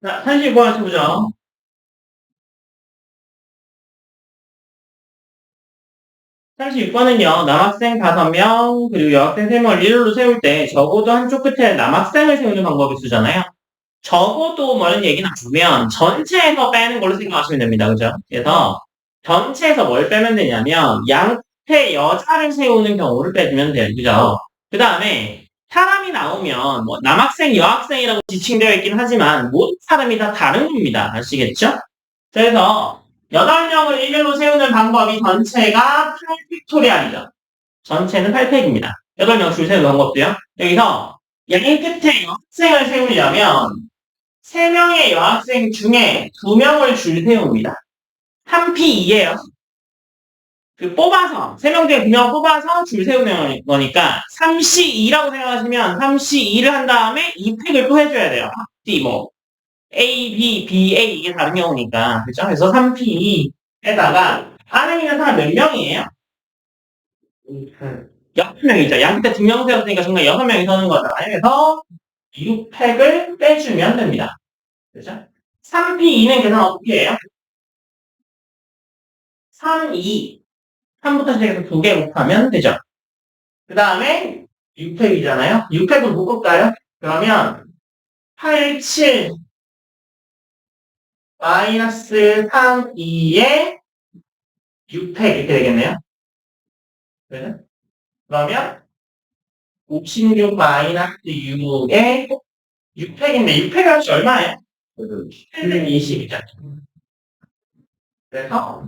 자, 39번 해보죠. 36번은요, 남학생 5명, 그리고 여학생 3명을 일렬로 세울 때 적어도 한쪽 끝에 남학생을 세우는 방법을 쓰잖아요. 적어도 뭐라는 얘기는 안 주면 전체에서 빼는 걸로 생각하시면 됩니다. 그죠? 그래서 전체에서 뭘 빼면 되냐면 양끝에 여자를 세우는 경우를 빼주면 돼요. 그죠? 그 다음에 사람이 나오면 뭐 남학생, 여학생이라고 지칭되어 있긴 하지만 모든 사람이 다 다른 겁니다. 아시겠죠? 그래서 8명을 일렬로 세우는 방법이 전체가 8팩토리알이죠. 전체는 8팩입니다. 8명 줄 세우는 방법도요. 여기서 양 끝에 여학생을 세우려면 3명의 여학생 중에 2명을 줄 세웁니다. 3P2예요. 그 뽑아서 3명 중에 2명 뽑아서 줄 세우는 거니까 3C2라고 생각하시면 3C2를 한 다음에 2팩을 또 해줘야 돼요. D 뭐 A, B, B, A 이게 다른 경우니까 그렇죠? 그래서 3P에다가 안에 있는 사람 몇 명이에요? 6명이죠. 양 끝에 2명 세웠으니까 중간에 6명이 서는 거잖아요. 그래서 6팩을 빼주면 됩니다. 그죠? 3P2는 계산 어떻게 해요? 3, 2. 3부터 시작해서 2개 곱하면 되죠. 그 다음에 6팩이잖아요. 6팩을 묶을까요? 그러면 8, 7, 마이너스 3, 2에 6팩 이렇게 되겠네요. 그죠? 그러면 56 마이너스 6에 6팩인데 6팩 값이 얼마예요? 720이죠. 그래서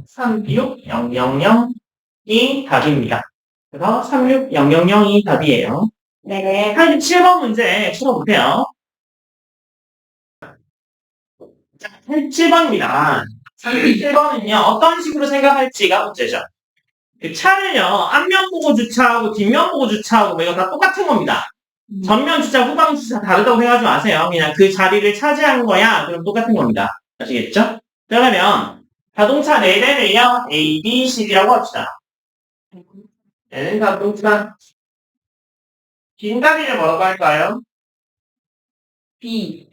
36000이 답입니다. 그래서 36000이 답이에요. 네. 87번 문제 풀어보세요. 자, 87번입니다. 37번은요, 어떤 식으로 생각할지가 문제죠. 그 차를요, 앞면 보고 주차하고 뒷면 보고 주차하고 뭐 이거 다 똑같은 겁니다. 전면 주차, 후방 주차 다르다고 생각하지 마세요. 그냥 그 자리를 차지한 거야. 그럼 똑같은 겁니다. 아시겠죠? 그러면 자동차 4대를요, A, B, C라고 합시다. 얘는 자동차 긴 다리를 뭐라고 할까요? B,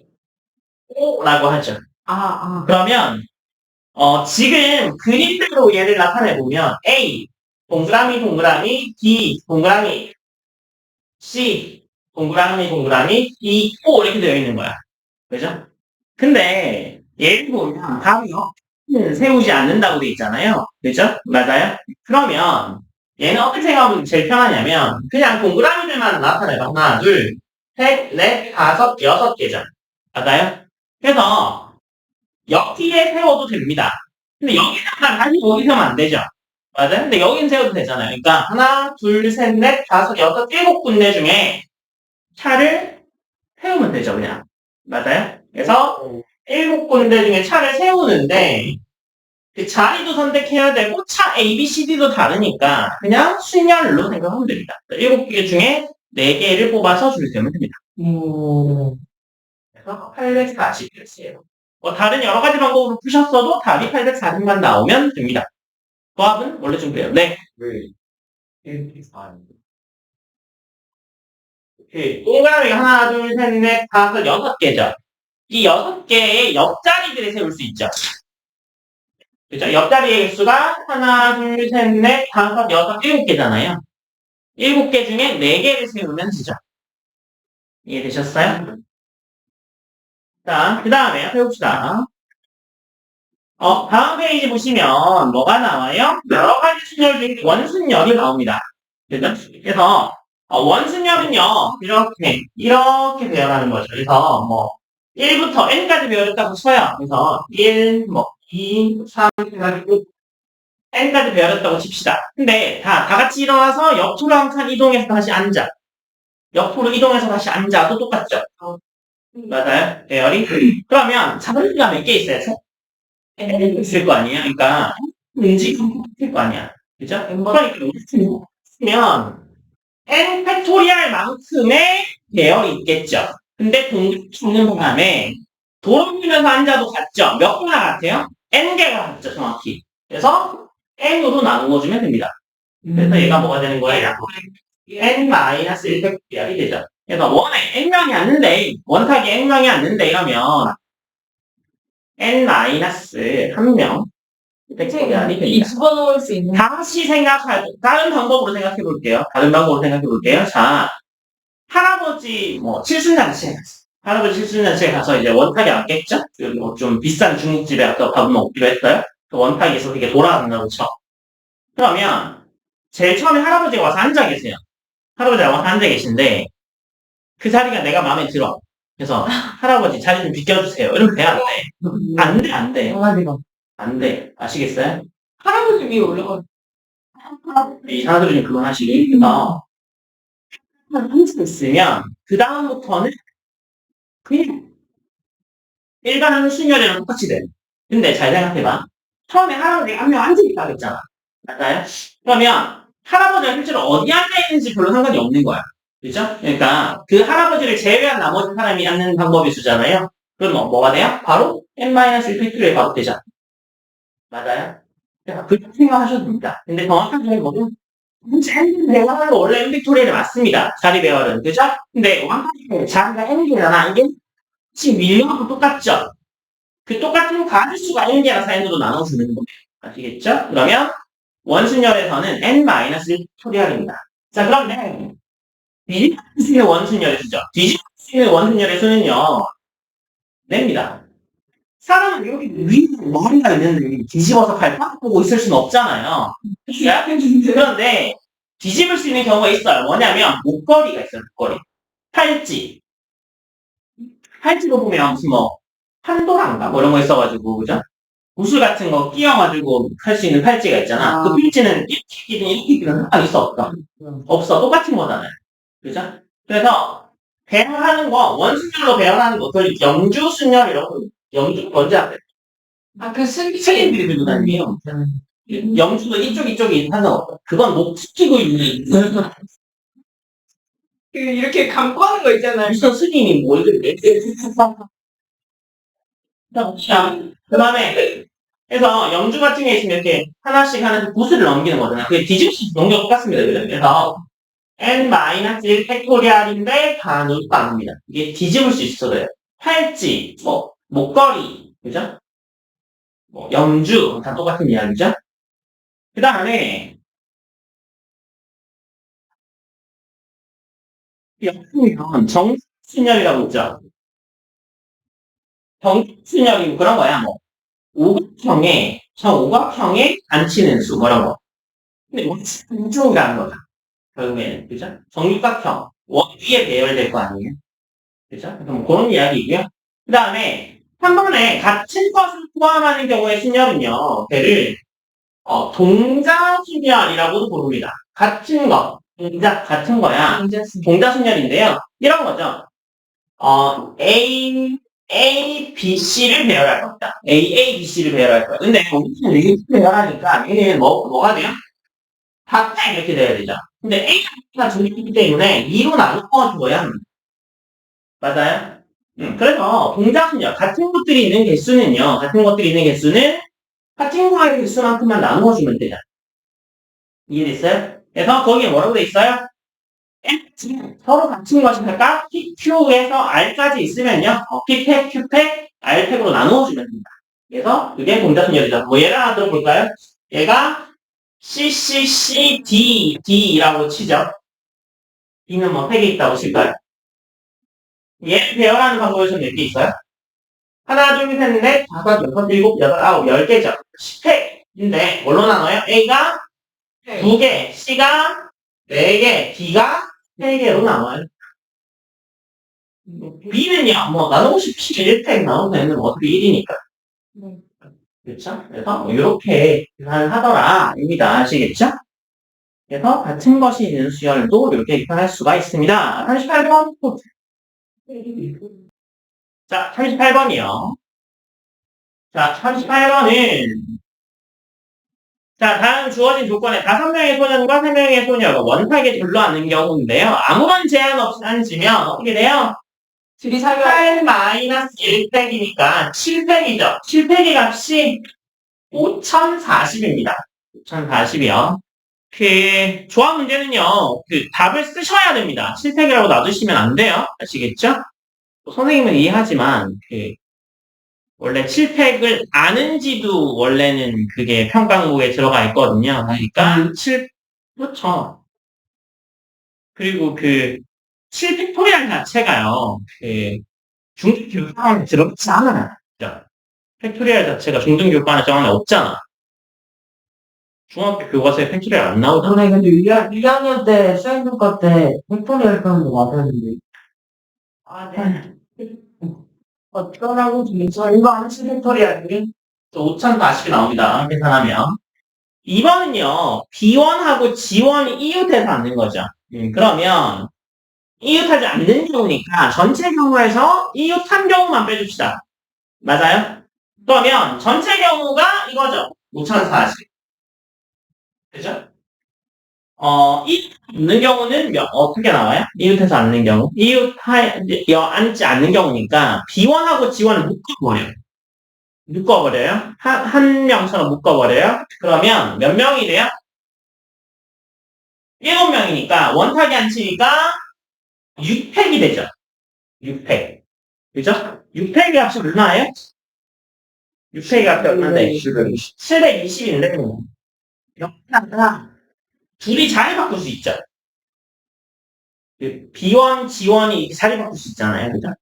O라고 하죠. 그러면 지금 그림대로 얘를 나타내 보면 A 동그라미 동그라미 B 동그라미 C 동그라미 동그라미 B O 이렇게 되어 있는 거야. 그죠? 근데 얘를 보면 바로 옆은 세우지 않는다고 돼 있잖아요. 그죠? 맞아요? 그러면 얘는 어떻게 생각하면 제일 편하냐면 그냥 동그라미들만 나타내봐. 하나, 둘, 셋, 넷, 다섯, 6개죠. 맞아요? 그래서 여기에 세워도 됩니다. 근데 여기다가 다시 여기 세우면 안 되죠. 맞아요? 근데 여긴 세워도 되잖아요. 그러니까 하나, 둘, 셋, 넷, 다섯, 여섯, 7군데 중에 차를 세우면 되죠, 그냥. 맞아요? 그래서 7군데 중에 차를 세우는데 그 자리도 선택해야 되고 차 A, B, C, D도 다르니까 그냥 순열로 생각하면 됩니다. 7개 중에 4개를 뽑아서 줄 세우면 됩니다. 그래서 840이었어요. 다른 여러 가지 방법으로 푸셨어도 답이 840만 나오면 됩니다. 조합은 원래 좀 그래요. 네. 동그라미가 하나, 둘, 셋, 넷, 다섯, 6개죠. 이 6개의 옆자리들을 세울 수 있죠. 그죠? 옆자리의 개수가 하나, 둘, 셋, 넷, 다섯, 여섯, 7개잖아요. 7개 중에 4개를 세우면 되죠. 이해되셨어요? 자, 그 다음에 해봅시다. 다음 페이지 보시면 뭐가 나와요? 여러 가지 순열 중에 원순열이 나옵니다. 그죠? 그래서 원순열은요 이렇게 되어가는 거죠. 그래서 뭐 1부터 n까지 배워졌다고 쳐요. 그래서 1, 뭐 2, 3 해가지고 n까지 배워졌다고 칩시다. 근데 다 같이 일어나서 옆으로 한 칸 이동해서 다시 앉아. 옆으로 이동해서 다시 앉아도 똑같죠? 맞아요? 대열이? 그러면 자동차가 몇 개 있어요? 있을 거 아니에요? 그러니까 움직임이 있을 거 아니야. 그죠? 그러니까 움직이면 n 팩토리알만큼의 계열이 있겠죠. 근데 동작하는 동안에 돌아오면서 앉아도 같죠? 몇 개나 같아요? n개가 같죠, 정확히. 그래서 n으로 나누어주면 됩니다. 그래서 얘가 뭐가 되는 거예요? n-1팩토리알이 되죠. 그래서 원에 n명이 왔는데, 원탁이 n명이 왔는데, 이러면 n-1명 팩토리얼이 됩니다. 집어넣을 수 있는. 다시 다른 방법으로 생각해 볼게요. 자, 할아버지, 칠순잔치에 갔어. 할아버지 칠순잔치에 가서 이제 원탁이 왔겠죠? 여기 좀 비싼 중국집에 아까 밥 먹기로 했어요. 그 원탁에서 그게 돌아간다고 쳐. 그러면, 제일 처음에 할아버지가 와서 앉아 계세요. 할아버지가 와서 앉아 계신데, 그 자리가 내가 마음에 들어. 그래서, 할아버지 자리 좀 비켜주세요. 이러면 돼, 안 돼? 안 돼, 안 돼. 강아지가. 안 돼. 아시겠어요? 할아버지 위에 올라가. 이 사람들이 좀 그만하시기. 그래서, 한참 있으면, 그 다음부터는 그냥 일반 순열이랑 똑같이 돼. 근데 잘 생각해봐. 처음에 할아버지가 한 명 앉아있다 그랬잖아. 맞아요? 그러면 할아버지가 실제로 어디 앉아있는지 별로 상관이 없는 거야. 그죠? 그러니까 그 할아버지를 제외한 나머지 사람이 앉는 방법이 수잖아요. 그럼 뭐가 돼요? 바로 n-1 팩토리얼 바로 되잖아. 맞아요? 그래서 그렇게 생각하셔도 됩니다. 근데 정확하게 뭐는 내가 원래 n 팩토리얼이 맞습니다. 자리 배열은. 그죠? 근데 완전히 자리가 n개잖아. 이게 지금 밀려도 똑같죠? 그 똑같은 가지수가 n개라서 n으로 나눠주는 거예요. 아시겠죠? 그러면 원순열에서는 n-1 팩토리얼입니다. 자, 그런데 뒤집을 수 있는 원순열의 수죠. 뒤집을 수 있는 원순열의 수는요. 냅니다. 사람은 여기 위에 머리가 있는데 뒤집어서 발바닥 보고 있을 수는 없잖아요. 그런데 뒤집을 수 있는 경우가 있어요. 뭐냐면 목걸이가 있어요. 목걸이. 팔찌. 팔찌로 보면 무슨 판도란가 이런 거 있어가지고 그죠? 구슬 같은 거 끼워가지고 할 수 있는 팔찌가 있잖아. 그 팔찌는 이렇게 끼든 이렇게 끼든 상관 있어 없어? 없어. 똑같은 거잖아요. 그죠? 그래서 배열하는 거 원순열로 배열하는 거 그걸 영주순열 이라고 영주 뭔지 알아요? 그 스님들이 들고 다니요. 영주도 이쪽이 상관없어. 그건 목 지키고 있는 이렇게 감고 하는 거 있잖아요. 무슨 스님이 뭘 그래? 자, 그 다음에, 그래서 영주 같은 게 있으면 이렇게 하나씩 구슬을 넘기는 거잖아요. 그게 뒤집을 수 있는 용도가 똑같습니다. 그죠? 그래서, n-1 팩토리얼인데 반으로 나눕니다. 이게 뒤집을 수 있어도 돼요. 팔찌, 목걸이, 그죠? 영주, 다 똑같은 이야기죠? 그 다음에, 역수면 정순열이라고 있죠? 정순열이고 그런 거야, 오각형에 앉히는 수, 뭐라고 근데 원중이라는 거죠. 결국에는, 그죠? 정육각형, 원 위에 배열될 거 아니에요? 그죠? 그래서 그런 이야기이고요. 그 다음에, 한 번에 같은 것을 포함하는 경우의 순열은요, 걔를, 동자순열이라고도 부릅니다. 같은 거, 같은 거야. 동자순열인데요. 이런 거죠. B, C를 배열할 겁니다. B, C를 배열할 거예요. 근데 우리는 이렇게 배열하니까 얘는 뭐가 돼요? 각자 이렇게 돼야 되죠. 근데 A가 두 개이기 때문에 2로 나누어줘야 합니다. 맞아요? 그래서 동자순열, 같은 것들이 있는 개수는 같은 거의 개수만큼만 나누어주면 되잖아요. 이해됐어요? 그래서 거기에 뭐라고 돼 있어요? 서로 같은 것이니까 PQ에서 R까지 있으면요. P팩, Q팩, R팩으로 나누어주면 됩니다. 그래서 그게 동자순열이죠. 예를 하나 들어볼까요? 얘가 CCCDD라고 치죠. D는 3개 있다고 칠까요? 얘 배열하는 방법이 몇 개 있어요? 하나, 둘, 셋, 넷, 다섯, 여섯, 일곱, 여덟, 아홉, 10개죠. 10팩인데 뭘로 나눠요? A가 2개, C가 4개, D가 3개로 나눠요. B는요, 나누고 싶으면 1팩 나누면 되는 어차피 1이니까. 그렇죠? 그래서 이렇게 계산을 하더라. 입니다. 아시겠죠? 그래서 같은 것이 있는 수열도 이렇게 계산할 수가 있습니다. 38번. 자, 38번이요. 자, 38번은 자, 다음 주어진 조건에 5명의 소년과 3명의 소녀가 원탁에 둘러앉는 경우인데요. 아무런 제한 없이 앉으면 어떻게 돼요? 둘이 사귀어. 8-1팩이니까 7팩이죠. 7팩의 값이 5040입니다. 5040이요. 조합 문제는요, 답을 쓰셔야 됩니다. 실패이라고 놔두시면 안 돼요. 아시겠죠? 선생님은 이해하지만, 원래 칠팩을 아는지도 원래는 그게 평가항목에 들어가 있거든요. 그러니까 그렇죠. 그리고 칠팩토리알 자체가요. 중등교육과에 들어가지 않아요. 진짜. 팩토리알 자체가 중등교육과에 정안에 없잖아. 중학교 교과서에 팩토리알 안 나오잖아. 근데 1학년 때 수행평가 때 팩토리얼 하는 거 맞았는데. 아, 네. 어쩌라고 진짜 이거 한치 팩토리알이 5,040개 나옵니다. 계산하면. 2번은요, B1하고 G1이 이웃해서 않는 거죠. 그러면, 이웃하지 않는 경우니까, 전체 경우에서 이웃한 경우만 빼줍시다. 맞아요? 그러면, 전체 경우가 이거죠. 5,040. 그죠? 이웃 않는 경우는 어떻게 나와요? 이웃해서 않는 경우. 앉지 않는 경우니까, B1하고 G1을 묶어버려요. 묶어버려요. 한 명처럼 묶어버려요. 그러면 몇 명이 돼요? 7명이니까 원탁이 안 치니까 6팩이 되죠. 6팩. 그죠? 6팩의 값이 얼마예요? 6팩의 값이 얼마인데? 720인데 여기다가 둘이 자리 바꿀 수 있죠. B1, G1이 자리 바꿀 수 있잖아요. 그죠?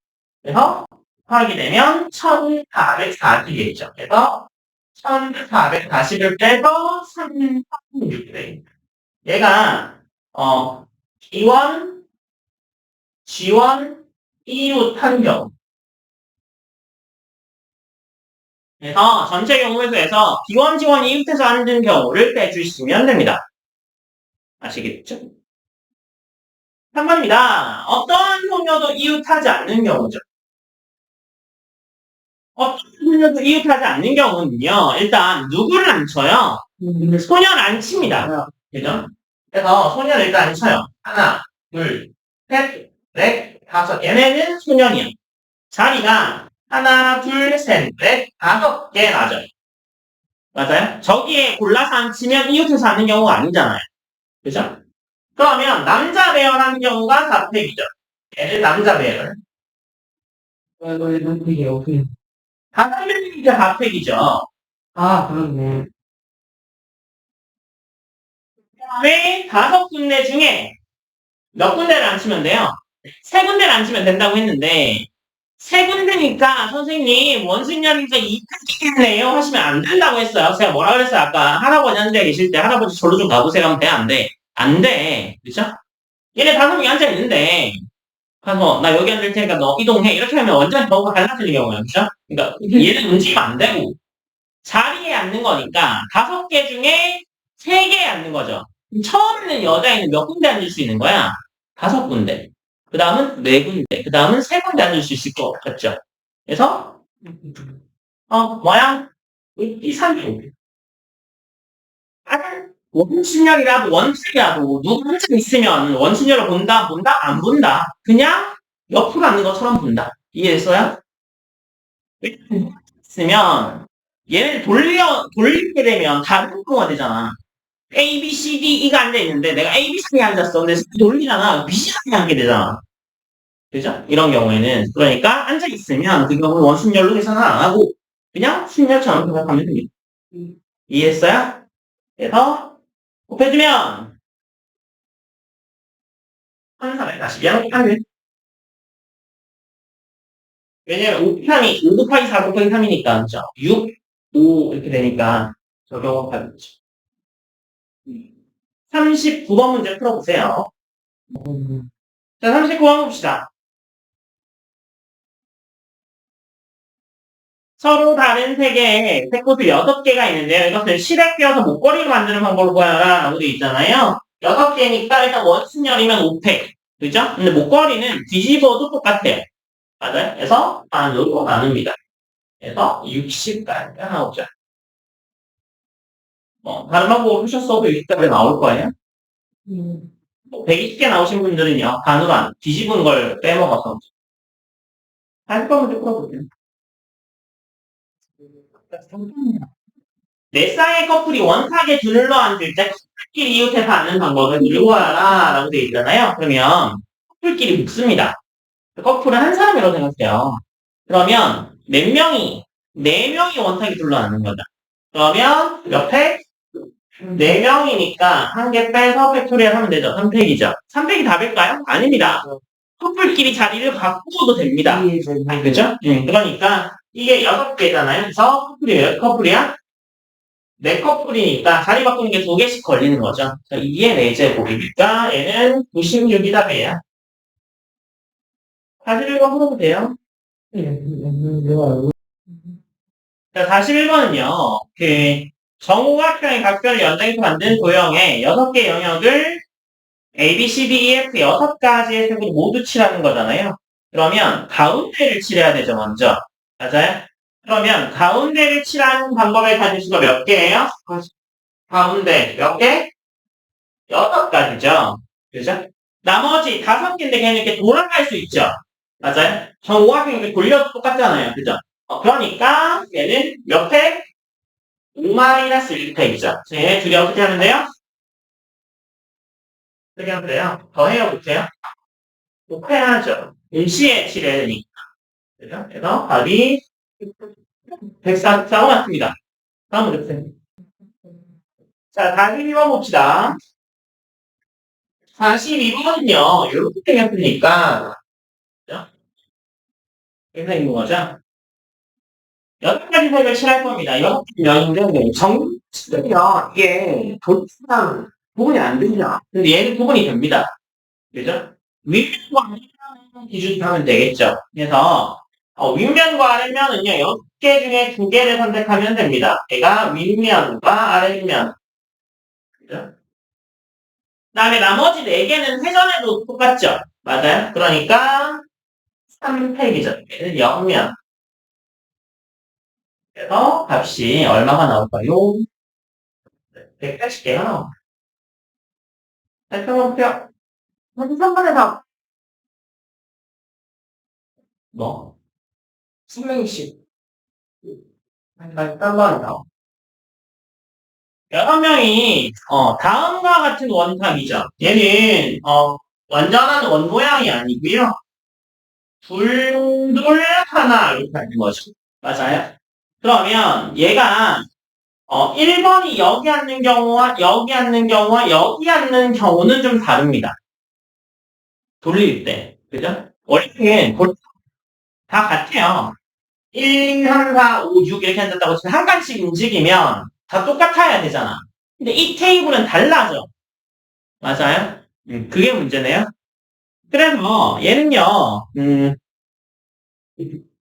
그래서 하게 되면 1440이겠죠. 그래서 1440을 빼서 336이 됩니다. 얘가 B1, G1, 이웃 한 경우. 그래서 전체 경우에서 B1, G1, 이웃해서 앉은 경우를 빼주시면 됩니다. 아시겠죠? 3번입니다. 어떠한 소녀도 이웃하지 않는 경우죠. 어떤 소녀도 이웃하지 않는 경우는요. 일단 누구를 안 쳐요? 소녀를 안 칩니다. 그죠? 그래서 소녀를 일단 안 쳐요. 하나, 둘, 셋, 넷, 다섯. 얘네는 소년이야. 자리가 하나, 둘, 셋, 넷, 5개 맞아요. 맞아요? 저기에 골라서 안 치면 이웃에서 하는 경우가 아니잖아요. 그죠? 그러면 남자 배열하는 경우가 4팩이죠. 얘를 남자 배열. 이게 어떻게. 4팩이죠, 4팩이죠. 아, 그렇네. 그다음에 5군데 중에 몇 군데를 안 치면 돼요? 3군데를 안 치면 된다고 했는데 3군데니까 선생님 원순열이니까 2팩이겠네요 하시면 안 된다고 했어요. 제가 뭐라 그랬어요? 아까 할아버지 앉아 계실 때 할아버지 저로 좀 가보세요 하면 돼? 안 돼? 안 돼. 그죠? 얘네 5명이 앉아 있는데 가서 나 여기 앉을 테니까 너 이동해 이렇게 하면 완전히 너가 달라지는 경우예요. 그죠? 그러니까 얘는 움직이면 안 되고 자리에 앉는 거니까 5개 중에 3개에 앉는 거죠. 처음에는 여자애는 몇 군데 앉을 수 있는 거야? 5군데. 그 다음은 4군데. 그 다음은 3군데 앉을 수 있을 것 같죠? 그래서, 뭐야? 이 산조. 원순열이라도 원칙이라도 누구 한 명 있으면 원순열을 본다? 안 본다? 그냥 옆으로 앉는 것처럼 본다. 이해했어요? 있으면 얘를 돌리게 되면 다른 경우가 되잖아. A, B, C, D, E가 앉아있는데 내가 A, B, C에 앉았어. 근데 돌리잖아. 비슷하게 앉게 되잖아. 그죠? 이런 경우에는. 그러니까 앉아있으면 그 경우는 원순열로 계산을 안 하고 그냥 순열처럼 생각하면 됩니다. 이해했어요? 그래서 곱해주면 1440. 얘는 곱하면 왜냐면 5편이 5 곱하기 4 곱하기 3이니까 그죠? 6, 5 이렇게 되니까 적용하겠죠. 39번 문제 풀어보세요. 자, 39번 봅시다. 서로 다른 색의 색꽃을 6개가 있는데요. 이것을 실에 껴서 목걸이를 만드는 방법을 보여라 라고 되어 있잖아요. 6개니까 일단 원순열이면 5팩. 그죠? 근데 목걸이는 뒤집어도 똑같아요. 맞아요? 그래서 반으로 나눕니다. 그래서 60까지 나오죠. 다른 방법으로 하셨어도 60까지 나올 거예요. 120개 나오신 분들은요, 반으로 안, 뒤집은 걸 빼먹어서. 할 거면 좀 풀어볼게요. 내 쌍의 커플이 원탁에 둘러 앉을 때 커플끼리 이웃해서 앉는 방법을 들고 와라 라고 되어 있잖아요. 그러면 커플끼리 붙습니다. 커플은 한 사람이라고 생각해요. 그러면 몇 명이, 네 명이 원탁에 둘러 앉는 거죠. 그러면 몇 팩? 4명이니까 한 개 빼서 팩토리얼 하면 되죠. 3팩이죠. 3팩이 답일까요? 아닙니다. 커플끼리 자리를 바꾸어도 됩니다. 그죠? 그러니까 이게 6개잖아요. 그래서 커플이 몇 커플이야? 4커플이니까 자리 바꾸는 게 2개씩 걸리는 거죠. 이게 4제곱이니까 얘는 96이 답이에요. 41번 풀어도 돼요. 자, 41번은요. 정우각형의 각별을 연장해서 만든 도형의 6개 영역을 A, B, C, D, E, F 6가지의 색으로 모두 칠하는 거잖아요. 그러면 가운데를 칠해야 되죠, 먼저. 맞아요? 그러면 가운데를 칠하는 방법을 가질 수가 몇 개예요? 가운데 몇 개? 6가지죠. 그죠? 나머지 5개인데 걔는 이렇게 돌아갈 수 있죠. 맞아요? 정우각형 이렇게 돌려도 똑같잖아요. 그죠? 그러니까 얘는 몇 팩? 5-1팩이죠. 얘 둘이 어떻게 하면 돼요? 어떻게 하면 돼요? 더해요, 못해요? 못해야죠. 일시에 칠해야 되니까. 그죠? 그래서 답이 144가 맞습니다. 다음으로 주세요. 자, 42번 봅시다. 42번은요, 이렇게 생겼으니까, 그죠? 이렇게 생긴 거죠? 6가지 색을 칠할 겁니다. 6개 면인데, 정치면 이게 도치상 구분이 안 되죠. 근데 얘는 구분이 됩니다. 그죠? 윗면과 아래면 기준으로 하면 되겠죠. 그래서 윗면과 아래면은요, 6개 중에 2개를 선택하면 됩니다. 얘가 윗면과 아래면. 그죠? 그 다음에 나머지 4개는 회전해도 똑같죠. 맞아요? 그러니까 3팩이죠. 얘는 0면. 그래서 값이 얼마가 나올까요? 180개가 나옵니다. 살펴볼게요. 3번에 답. 뭐? 360. 3번에 답. 6명이 다음과 같은 원탑이죠. 얘는 완전한 원 모양이 아니고요. 둘 하나 이렇게 하는 거죠. 맞아요? 그러면 얘가 1번이 여기 앉는 경우와 여기 앉는 경우와 여기 앉는 경우는 좀 다릅니다. 돌릴 때. 그죠? 원래는 다 같아요. 1, 3, 4, 5, 6 이렇게 앉았다고 치면 한 칸씩 움직이면 다 똑같아야 되잖아. 근데 이 테이블은 달라져. 맞아요? 그게 문제네요. 그래서 얘는요,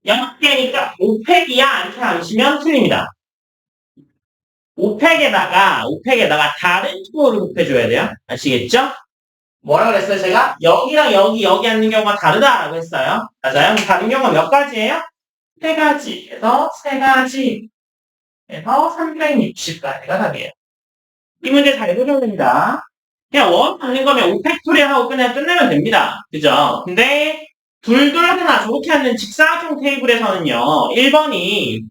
6개니까 5팩이야 이렇게 하시면 틀립니다. 5팩에다가 다른 쪽으로 곱해줘야 돼요. 아시겠죠? 뭐라 그랬어요, 제가? 여기랑 여기 앉는 경우가 다르다라고 했어요. 맞아요? 다른 경우가 몇 가지예요? 3가지. 그래서 3가지. 그래서 360가지가 답이에요. 이 문제 잘 보셔야 됩니다. 그냥 원 하는 거면 5팩토리얼 하고 그냥 끝내면 됩니다. 그죠? 근데 둘둘 하나 저렇게 하는 직사각형 테이블에서는요. 1번이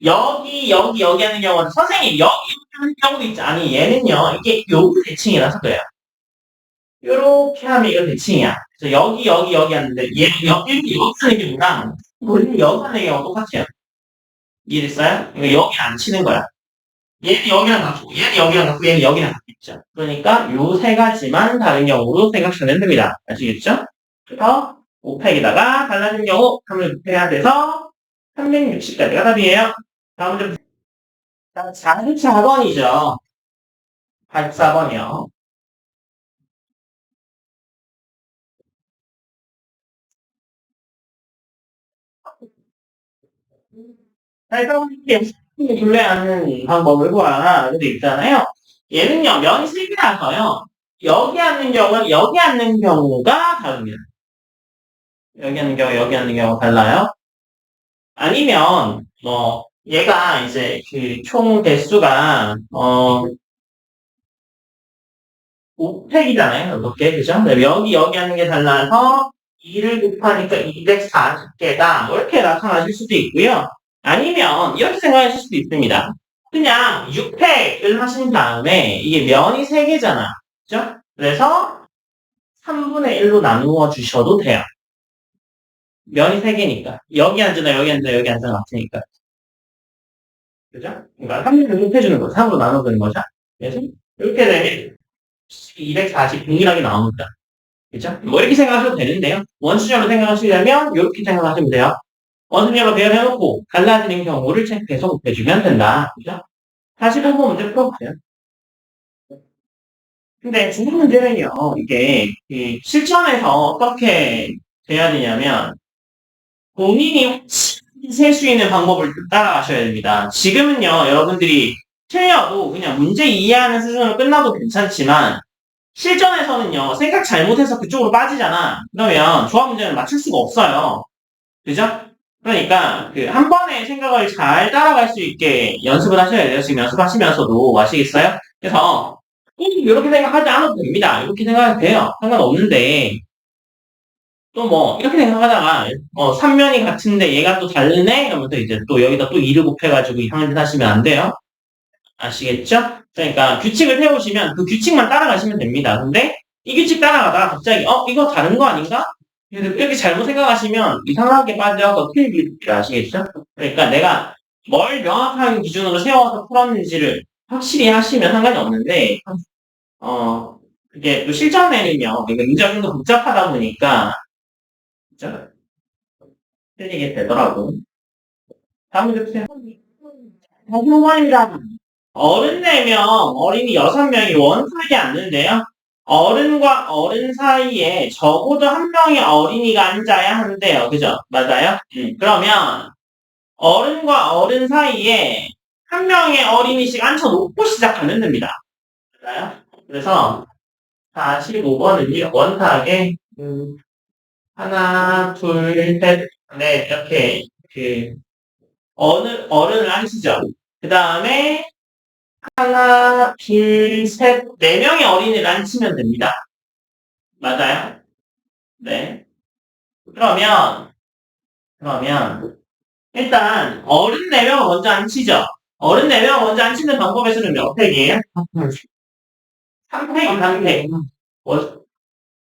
여기 하는 경우는 선생님 여기 하는 경우도 있지. 아니 얘는요. 이게 요 대칭이라서 그래요. 요렇게 하면 이거 대칭이야. 그래서 여기 하는데 얘는 여기 하는 경우랑 우리는 여기 하는 경우가 똑같아요. 이해됐어요? 이거 여기 안 치는 거야. 얘는 여기랑 같고, 얘는 여기랑 같고, 얘는 여기랑 같겠죠. 그러니까 요 3가지만 다른 경우로 생각하면 됩니다. 아시겠죠? 그래서 5팩에다가 달라진 경우 3을 곱해야 돼서 360까지가 답이에요. 다음 문제 44번이죠. 44번이요. 살펴보니까 둘레하는 방법을 보아라. 이렇게 있잖아요. 얘는요, 면이 3개라서요. 여기 앉는 경우는 여기 앉는 경우가 다릅니다. 여기 앉는 경우, 여기 앉는 경우가 달라요. 아니면, 얘가 이제 그 총 개수가, 5팩이잖아요. 이렇게, 그죠? 여기 하는 게 달라서 2를 곱하니까 240개다. 이렇게 나타나실 수도 있고요. 아니면, 이렇게 생각하실 수도 있습니다. 그냥 6팩을 하신 다음에 이게 면이 3개잖아. 그죠? 그래서 3분의 1로 나누어 주셔도 돼요. 면이 3개니까. 여기 앉으나 여기 앉으나 여기 앉으나 같으니까. 그죠? 그러니까 3분의 1 해주는 거. 3으로 나눠주는 거죠. 그래서 이렇게 되면 240 동일하게 나옵니다. 그죠? 뭐 이렇게 생각하셔도 되는데요. 원수절로 생각하시려면 이렇게 생각하시면 돼요. 원수절로 배열해놓고 달라지는 경우를 체크해서 곱해주면 된다. 그죠? 45번 문제 풀어보세요. 근데 중간 문제는요, 이게 이 실전에서 어떻게 돼야 되냐면 본인이 셀 수 있는 방법을 따라가셔야 됩니다. 지금은요, 여러분들이 틀려도 그냥 문제 이해하는 수준으로 끝나도 괜찮지만 실전에서는요, 생각 잘못해서 그쪽으로 빠지잖아. 그러면 조합 문제는 맞출 수가 없어요. 그죠? 그러니까 그 한 번에 생각을 잘 따라갈 수 있게 연습을 하셔야 돼요. 지금 연습하시면서도 아시겠어요? 그래서 꼭 이렇게 생각하지 않아도 됩니다. 이렇게 생각해도 돼요. 상관없는데 또 뭐 이렇게 생각하다가 3면이 같은데 얘가 또 다르네? 이러면서 이제 또 여기다 또 2를 곱해가지고 이상한 짓 하시면 안 돼요. 아시겠죠? 그러니까 규칙을 세우시면 그 규칙만 따라가시면 됩니다. 근데 이 규칙 따라가다가 갑자기 이거 다른 거 아닌가? 이렇게 잘못 생각하시면 이상하게 빠져서 틀릴 줄 아시겠죠? 그러니까 내가 뭘 명확한 기준으로 세워서 풀었는지를 확실히 하시면 상관이 없는데 그게 또 실전에는요, 이게 문제가 좀 더 복잡하다 보니까 그죠? 틀리게 되더라고. 다음 문제 보세요. 다시원입니다. 어른 4명, 어린이 6명이 원탁에 앉는데요. 어른과 어른 사이에 적어도 한 명의 어린이가 앉아야 한대요. 그죠? 맞아요? 그러면 어른과 어른 사이에 한 명의 어린이씩 앉혀놓고 시작하면 됩니다. 맞아요? 그래서 45번은 원탁에 하나, 둘, 셋, 넷 이렇게 어른을 앉히죠. 그 다음에 하나, 둘, 셋, 4명의 어린이를 앉히면 됩니다. 맞아요? 네. 그러면 일단 어른 4명을 먼저 앉히죠. 어른 4명을 먼저 앉히는 방법의 수는 몇 팩이에요? 3팩, 3팩.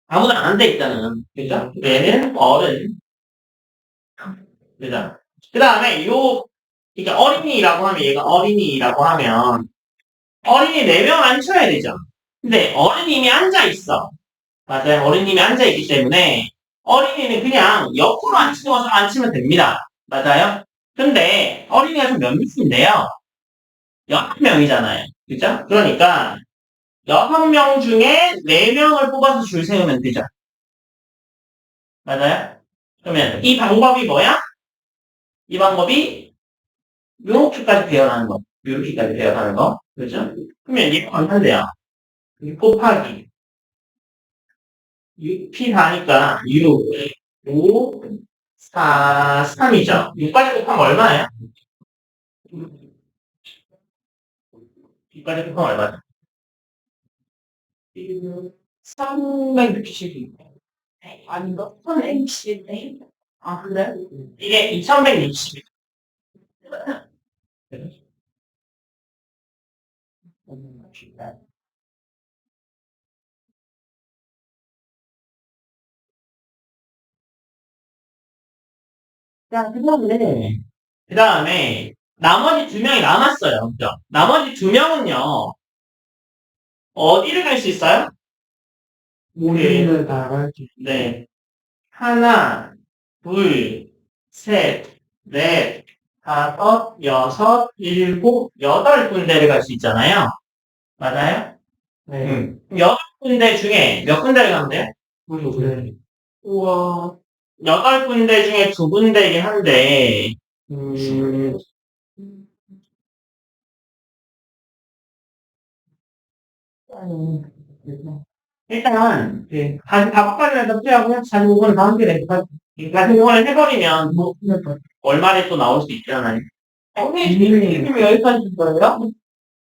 아무나 안 돼 있다는. 그죠? 얘는 어른. 그죠? 그 다음에 그러니까 어린이라고 하면 얘가 어린이라고 하면 어린이 4명 앉혀야 되죠. 근데 어린이미 앉아 있어. 맞아요. 어린이미 앉아 있기 때문에 어린이는 그냥 옆으로 앉히면 됩니다. 맞아요? 근데 어린이가 좀 몇 명인데요? 6명이잖아요. 그죠? 그러니까 6명 중에 4명을 뽑아서 줄 세우면 되죠. 맞아요? 그러면 이 방법이 뭐야? 이 방법이 요렇게까지 배열하는 거. 요렇게까지 배열하는 거. 그죠? 그러면 이거 간단해요. 6 곱하기 6p 하니까 6, 5, 4, 3이죠. 6까지 곱하면 얼마예요? 6까지 곱하면 얼마죠? 360. 아닌가? 360. 아, 그래? 이게 2160. 자, 그 다음에 나머지 2명이 남았어요. 그죠? 나머지 2명은요, 어디를 갈 수 있어요? 우리를 나갈지. 네. 하나, 둘, 셋, 넷, 다섯, 여섯, 일곱, 8군데를 갈 수 있잖아요. 맞아요? 네. 8군데 중에 몇 군데를 가면 돼요? 그래. 우와. 8군데 중에 2군데이긴 한데, 일단, 다시 바꿔내서 피하고, 45번을 다음 주에 내서 45번을 해버리면, 뭐, 월말에 또 나올 수 있잖아요. 언니, 지금 여기까지 줄 거예요?